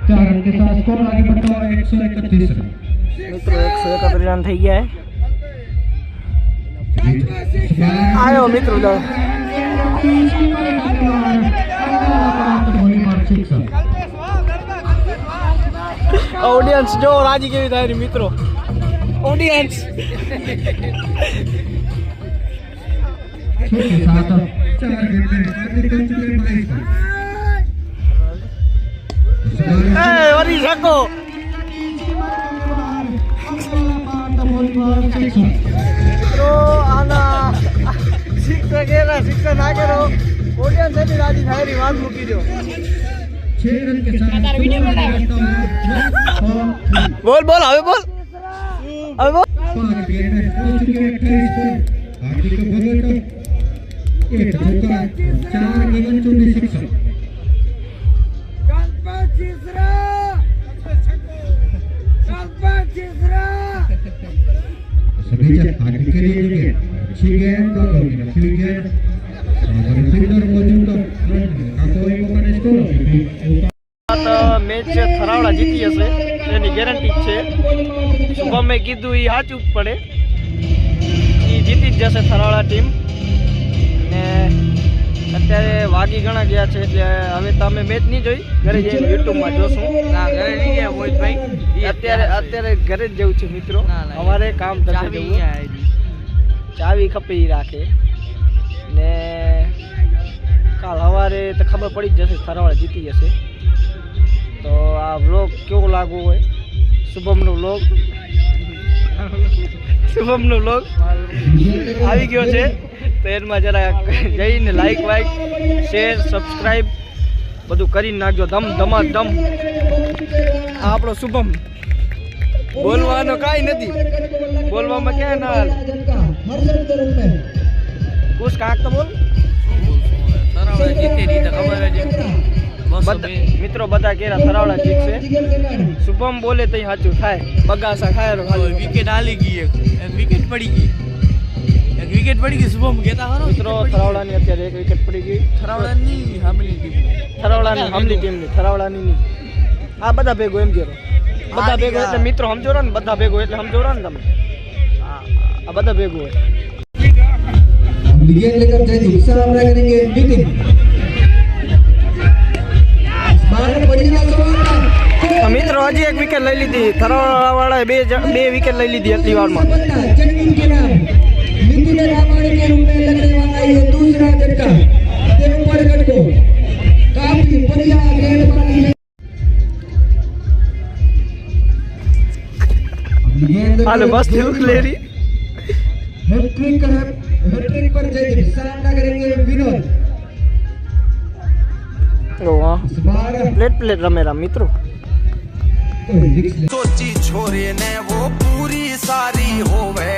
4 run के साथ score आगे बढ़ता हुआ 131 रन। मित्रों 131 रन થઈ ગયા है। आयो मित्रों लो ऑडियंस जो राजी केवी થાય मित्रों ऑडियंस वरी શકો મિત્રો આના શિક્ષક ના કરો ઓડિયન્સ એની રાજી થાય ની વાત મૂકી દો 6 रन के साथ બોલ બોલ હવે બોલ હવે બોલ हार्दिक भगत एक चौका 4 गेंद 24 रन। सभी हार्दिक के लिए अच्छी गेंद नकली गेंद और फील्डर मौजूद का कोई मौका नहीं स्कोर મેચ થરાવડા જીતી હશે એની ગેરંટી છે શુભમે કીધું એ સાચું પડે એ જીતી જ જશે થરાવડા ટીમ ને અત્યારે વાગી ઘણા ગયા છે એટલે હવે તમે મેચ નહીં જોઈ ઘરે જઈને યુટ્યુબમાં જોશું ના ઘરે નહીં ગયા મોહિતભાઈ અત્યારે ઘરે જ જવું છે મિત્રો અમારે કામ ધંધે જવું ચાવી ખપે ઈ રાખે ને કાલ સવારે તો ખબર પડી જ જશે થરાવડા જીતી જશે તો આ વ્લોગ કેવો લાગવો હોય શુભમનો વ્લોગ આવી ગયો છે તો એમાં જરા જઈને લાઈક શેર સબસ્ક્રાઈબ બધું કરીને નાખજો ધમાધમ આ આપણો શુભમ બોલવાનો કાંઈ નથી બોલવામાં ક્યાં ના કુછ કાંક તો બોલ મિત્રો બધા કેરા થરાવડા જીતશે શુભમ બોલે તઈ સાચું થાય બગાસા ખાયરો વિકેટ હાલી ગઈ એક વિકેટ પડી ગઈ શુભમ કહેતા ખરો મિત્રો થરાવડાની અત્યારે એક વિકેટ પડી ગઈ થરાવડાની હામલી ટીમની થરાવડાની નહીં આ બધા ભેગો એમ કેરો બધા ભેગો એટલે મિત્રો સમજો ને બધા ભેગો એટલે સમજો ને તમે આ બધા ભેગો હોય विकेट लेकर जयदीप सामना करेंगे नितिन મિત્રો હજી એક વિકેટ લઈ લીધી થરાવડા વાળાએ બે વિકેટ લઈ લીધી એટલી વારમાં हालो बस लुक ले रही हैट्रिक पर जयदीप सामना करेंगे विनोद प्लेट रमेरा मित्रों सोची छोरे ने वो पूरी सारी होवे